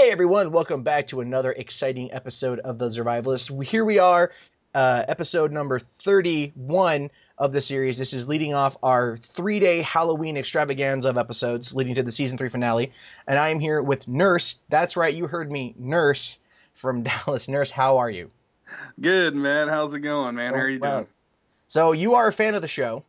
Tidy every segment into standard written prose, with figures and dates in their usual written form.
Hey everyone, welcome back to another exciting episode of The Zurvivalist. Here we are, episode number 31 of the series. This is leading off our 3-day Halloween extravaganza of episodes leading to the season 3 finale. And I am here with Nurse. That's right, you heard me, Nurse from Dallas. Nurse, how are you? Good, man. How's it going, man? How are you doing? So you are a fan of the show.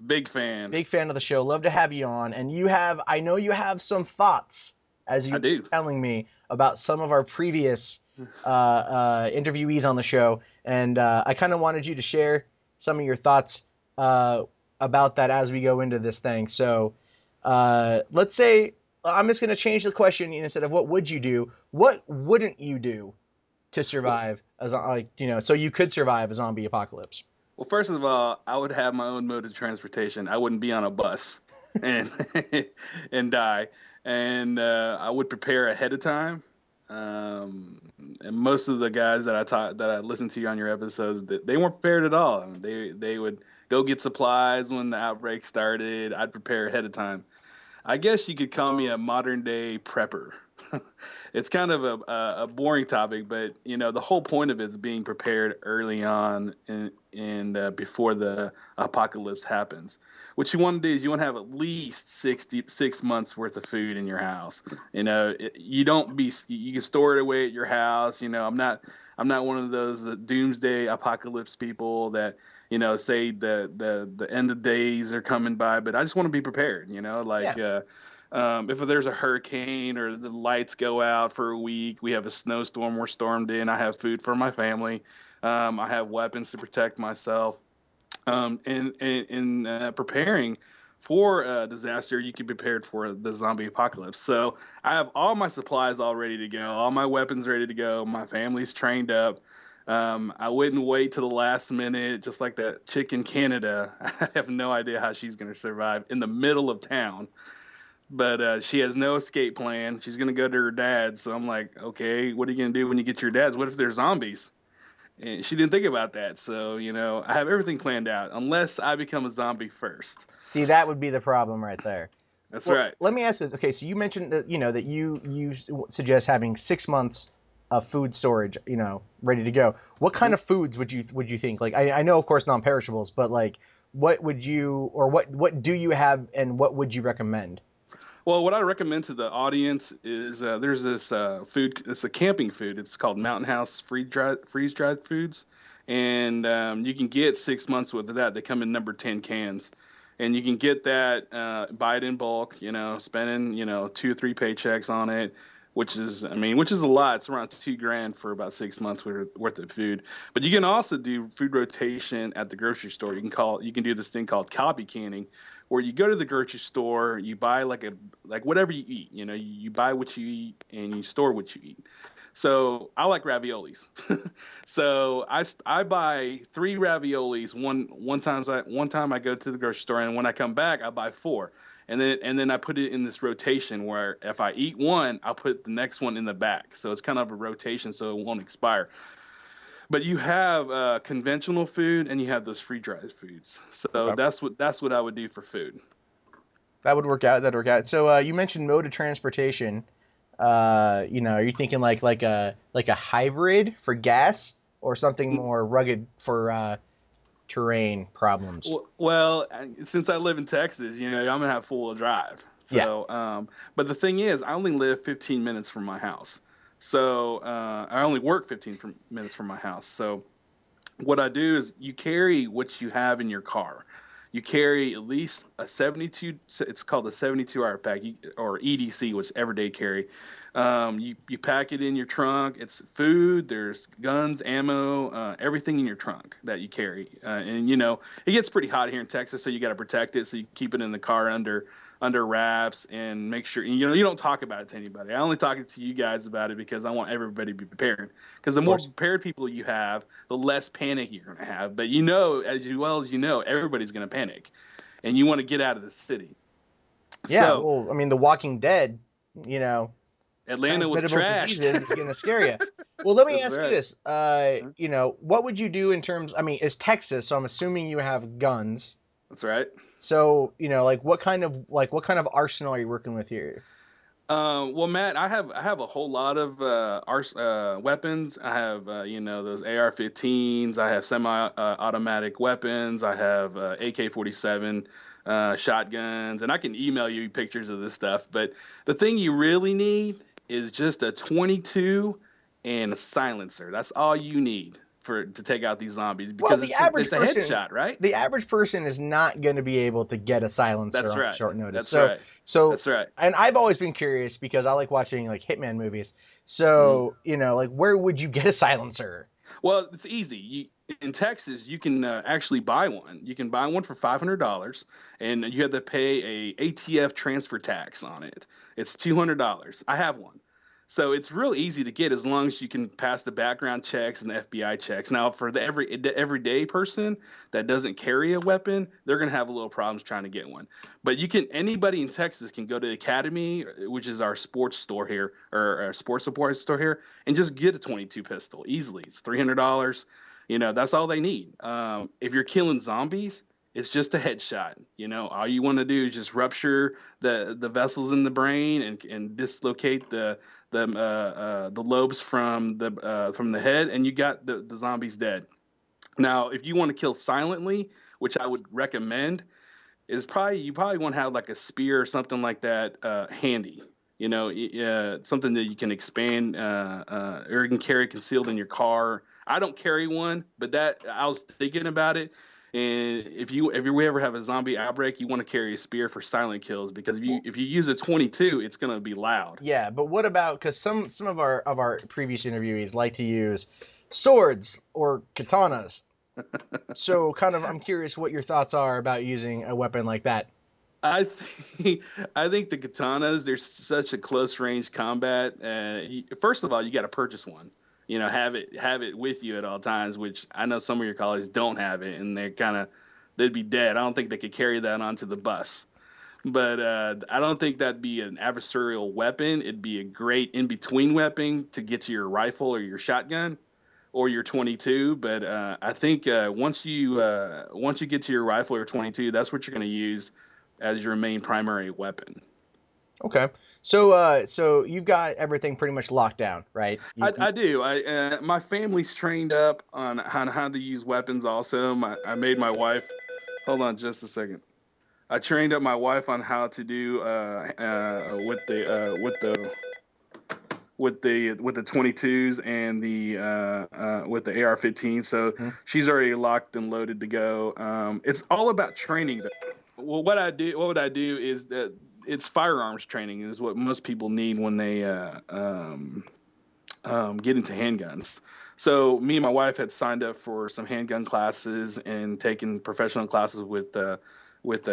Big fan. Big fan of the show. Love to have you on. And I know you have some thoughts, as you were telling me, about some of our previous interviewees on the show. And I kind of wanted you to share some of your thoughts about that as we go into this thing. So let's say, I'm just going to change the question. Instead of what would you do, what wouldn't you do to survive, so you could survive a zombie apocalypse? Well, first of all, I would have my own mode of transportation. I wouldn't be on a bus and and die. And I would prepare ahead of time. And most of the guys that I listened to on your episodes, they weren't prepared at all. I mean, they would go get supplies when the outbreak started. I'd prepare ahead of time. I guess you could call me a modern day prepper. It's kind of a boring topic, but the whole point of it is being prepared early on and before the apocalypse happens. What you want to do is you want to have at least 6 months worth of food in your house. You can store it away at your house. I'm not one of those doomsday apocalypse people that say the end of days are coming by, but I just want to be prepared. If there's a hurricane or the lights go out for a week, we have a snowstorm we're stormed in, I have food for my family. I have weapons to protect myself. In preparing for a disaster, you can be prepared for the zombie apocalypse. So I have all my supplies all ready to go, all my weapons ready to go. My family's trained up. I wouldn't wait to the last minute, just like that chick in Canada. I have no idea how she's going to survive in the middle of town. But she has no escape plan. She's going to go to her dad's. So I'm like, okay, what are you going to do when you get to your dad's? What if there's zombies? And she didn't think about that. So, I have everything planned out unless I become a zombie first. See, that would be the problem right there. That's right. Let me ask this. Okay, so you mentioned that that you suggest having 6 months of food storage, ready to go. What kind of foods would you think? Like, I know, of course, non-perishables, but like, what would you, or what do you have, and what would you recommend? Well, what I recommend to the audience is there's this food. It's a camping food. It's called Mountain House freeze dried foods, and you can get 6 months worth of that. They come in number 10 cans, and you can get that, buy it in bulk. Spending 2 or 3 paychecks on it, which is a lot. It's around $2,000 for about 6 months worth of food. But you can also do food rotation at the grocery store. You can do this thing called copy canning, where you go to the grocery store, you buy like whatever you eat. You buy what you eat and you store what you eat. So I like raviolis. So I buy 3 raviolis one time I go to the grocery store, and when I come back I buy 4. And then I put it in this rotation where if I eat one, I'll put the next one in the back. So it's kind of a rotation so it won't expire. But you have conventional food and you have those free dried foods. So Okay. that's what I would do for food. That would work out. That'd work out. So you mentioned mode of transportation. Are you thinking like a hybrid for gas, or something more rugged for terrain problems? Well, since I live in Texas, I'm gonna have full drive. So, but the thing is, I only live 15 minutes from my house. So I only work 15 minutes from my house. So what I do is you carry what you have in your car. You carry at least a 72. It's called a 72-hour pack, or EDC, which is everyday carry. You pack it in your trunk. It's food. There's guns, ammo, everything in your trunk that you carry. And it gets pretty hot here in Texas, so you got to protect it. So you keep it in the car under wraps and make sure you don't talk about it to anybody. I only talk to you guys about it because I want everybody to be prepared. Because the more prepared people you have, the less panic you're going to have. But as well as everybody's going to panic, and you want to get out of the city. Yeah, so, well, The Walking Dead, Atlanta was trashed. Diseases is going to scare you. Well, let me ask you this. What would you do in terms? It's Texas, so I'm assuming you have guns. That's right. So, what kind of arsenal are you working with here? Well, Matt, I have a whole lot of weapons. I have those AR-15s. I have semi-automatic weapons. I have AK-47 shotguns, and I can email you pictures of this stuff. But the thing you really need is just a 22 and a silencer. That's all you need to take out these zombies Well, because it's a headshot, right? the average person is not going to be able to get a silencer That's on right. short notice. That's right. So, That's right. and I've always been curious because I like watching like Hitman movies. Mhm. So, like where would you get a silencer? Well, it's easy. In Texas, you can actually buy one. You can buy one for $500, and you have to pay a ATF transfer tax on it. It's $200. I have one, so it's real easy to get as long as you can pass the background checks and the FBI checks. Now, for the everyday person that doesn't carry a weapon, they're gonna have a little problems trying to get one. But anybody in Texas can go to the Academy, which is our sports store here, or our sports support store here, and just get a 22 pistol easily. It's $300. That's all they need. If you're killing zombies, it's just a headshot. All you want to do is just rupture the vessels in the brain and dislocate the lobes from the head, and you got the zombies dead. Now, if you want to kill silently, which I would recommend, is probably you probably want to have like a spear or something like that handy. Something that you can expand or you can carry concealed in your car. I don't carry one, but that I was thinking about it. And if you ever have a zombie outbreak, you want to carry a spear for silent kills because if you use a 22, it's gonna be loud. Yeah, but what about because some of our previous interviewees like to use swords or katanas. So kind of I'm curious what your thoughts are about using a weapon like that. I think I think the katanas. There's such a close range combat. First of all, you got to purchase one. Have it with you at all times. Which I know some of your colleagues don't have it, and they'd be dead. I don't think they could carry that onto the bus. But I don't think that'd be an adversarial weapon. It'd be a great in between weapon to get to your rifle or your shotgun or your 22. But I think once you get to your rifle or 22, that's what you're going to use as your main primary weapon. Okay. So you've got everything pretty much locked down, right? I do. My family's trained up on how to use weapons. Also, I made my wife. Hold on, just a second. I trained up my wife on how to do with the 22s and the with the AR-15. So Mhm. she's already locked and loaded to go. It's all about training. Well, what would I do is that it's firearms training is what most people need when they get into handguns. So me and my wife had signed up for some handgun classes and taken professional classes with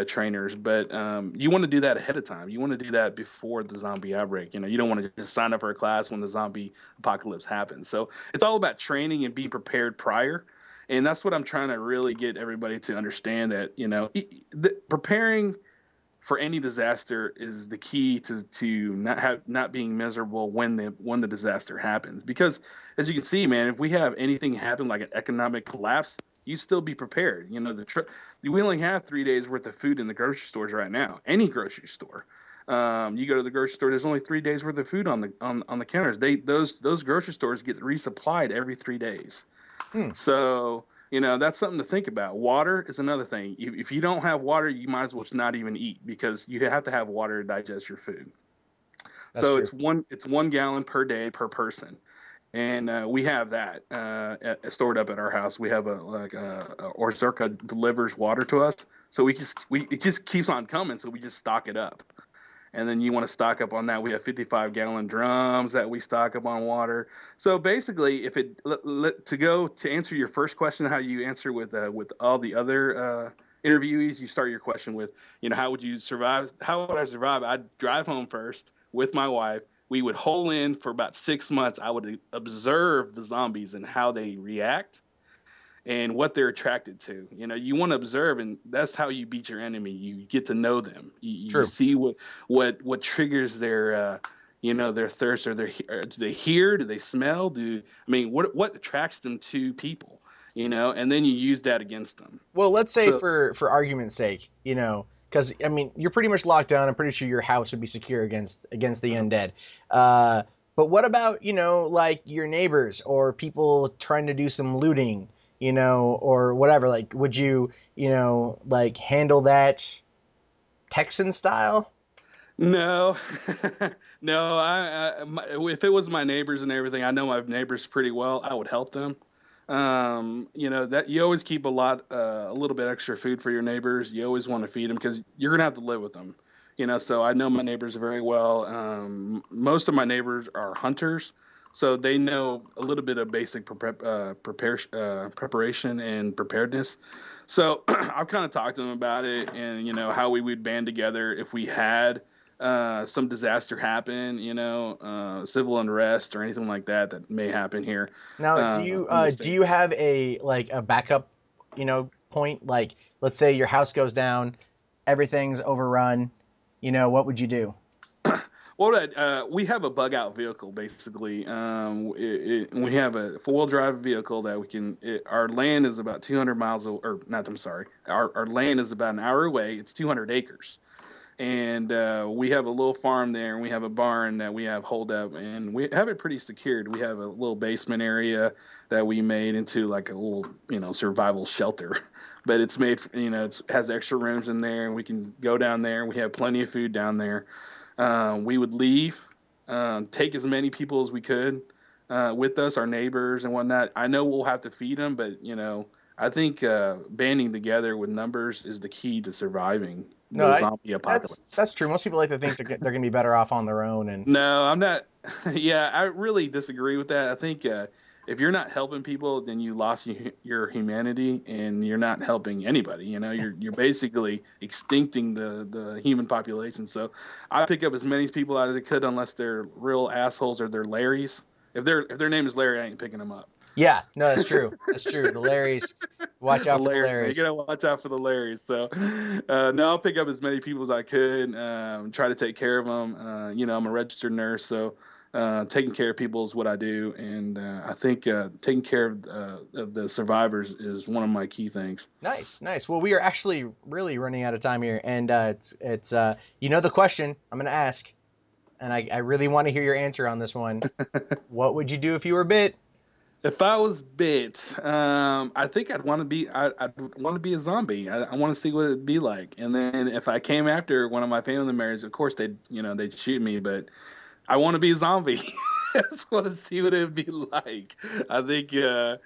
trainers. But you want to do that ahead of time. You want to do that before the zombie outbreak. You don't want to just sign up for a class when the zombie apocalypse happens. So it's all about training and being prepared prior. And that's what I'm trying to really get everybody to understand that preparing for any disaster is the key to not being miserable when the disaster happens. Because as you can see, man, if we have anything happen like an economic collapse, you still be prepared. We only have 3 days worth of food in the grocery stores right now. Any grocery store. You go to the grocery store. There's only 3 days worth of food on the counters. Those grocery stores get resupplied every 3 days. Hmm. So, that's something to think about. Water is another thing. If you don't have water, you might as well just not even eat because you have to have water to digest your food. That's So true. it's 1 gallon per day per person, and we have that stored up at our house. We have or Zirca delivers water to us, so it just keeps on coming. So we just stock it up. And then you want to stock up on that. We have 55-gallon drums that we stock up on water. So basically, if to answer your first question, how you answer with all the other interviewees, you start your question with, how would you survive? How would I survive? I'd drive home first with my wife. We would hole in for about 6 months. I would observe the zombies and how they react and what they're attracted to. You want to observe, and that's how you beat your enemy. You get to know them. You True. see what triggers their thirst, or do they hear? Do they smell? What attracts them to people? And then you use that against them. Well, let's say So for argument's sake, because I mean you're pretty much locked down. I'm pretty sure your house would be secure against the undead. But what about, like your neighbors or people trying to do some looting, or whatever? Like, would you, like handle that Texan style? No, no. If it was my neighbors and everything, I know my neighbors pretty well. I would help them. That you always keep a little bit extra food for your neighbors. You always want to feed them because you're gonna have to live with them. So I know my neighbors very well. Most of my neighbors are hunters, so they know a little bit of basic preparation and preparedness. So I've kind of talked to them about it, and how we would band together if we had some disaster happen, civil unrest or anything like that that may happen here Now, in the do you States. have a backup, point? Like, let's say your house goes down, everything's overrun, what would you do? Well, we have a bug out vehicle basically. We have a 4-wheel drive vehicle that we can. Our land is about 200 miles, or not. I'm sorry. Our land is about an hour away. It's 200 acres. And we have a little farm there, and we have a barn that we have hold up, and we have it pretty secured. We have a little basement area that we made into like a little, survival shelter. But it's made, it has extra rooms in there, and we can go down there. We have plenty of food down there. We would leave, take as many people as we could with us, our neighbors and whatnot. I know we'll have to feed them, but I think banding together with numbers is the key to surviving No, the zombie apocalypse. that's true. Most people like to think they're going to be better off on their own, and No, I'm not. Yeah, I really disagree with that. I think if you're not helping people, then you lost your humanity, and you're not helping anybody. You're basically extincting the human population. So I pick up as many people as I could, unless they're real assholes or they're Larrys. If their name is Larry, I ain't picking them up. yeah, no, that's true. That's true. The Larrys, watch The out for the Larrys, man. You Larrys. gotta watch out for the Larrys. So, no, I'll pick up as many people as I could. Try to take care of them. I'm a registered nurse, so taking care of people is what I do, and I think taking care of the survivors is one of my key things. Nice, nice. Well, we are actually really running out of time here, and it's the question I'm going to ask, and I really want to hear your answer on this one. What would you do if you were bit? If I was bit, I think I'd want to be. I'd want to be a zombie. I want to see what it'd be like. And then if I came after one of my family members, of course they'd shoot me. But I want to be a zombie. I just want to see what it'd be like. I think if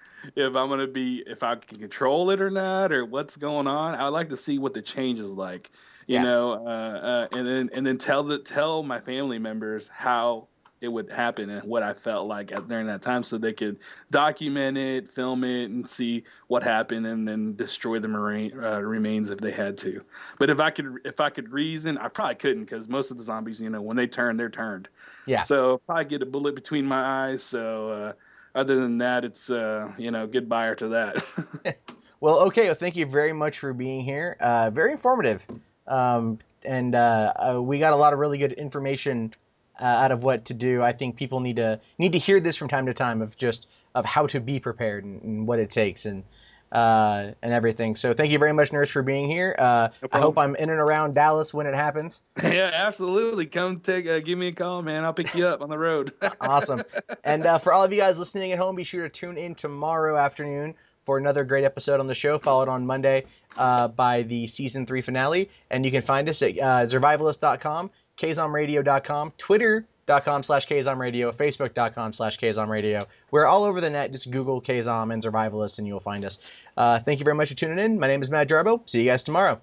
I can control it or not, or what's going on, I'd like to see what the change is like. Yeah. And then tell my family members how it would happen and what I felt like during that time, so they could document it, film it, and see what happened, and then destroy the remains if they had to. But if I could reason, I probably couldn't, because most of the zombies, when they turn, they're turned. Yeah. So probably get a bullet between my eyes. So other than that, it's goodbye to that. Well, okay. Well, thank you very much for being here. Very informative, and we got a lot of really good information out of what to do. I think people need to hear this from time to time of how to be prepared and what it takes and everything. So thank you very much, Nurse, for being here. No I hope problem. I'm in and around Dallas when it happens. Yeah, absolutely. Come give me a call, man. I'll pick you up on the road. Awesome. And for all of you guys listening at home, be sure to tune in tomorrow afternoon for another great episode on the show, followed on Monday by the season 3 finale. And you can find us at Zurvivalist.com, kzomradio.com, twitter.com/kzomradio, facebook.com/kzomradio. We're all over the net. Just Google KZOM and Zurvivalist and you'll find us. Thank you very much for tuning in. My name is Matt Jarbo. See you guys tomorrow.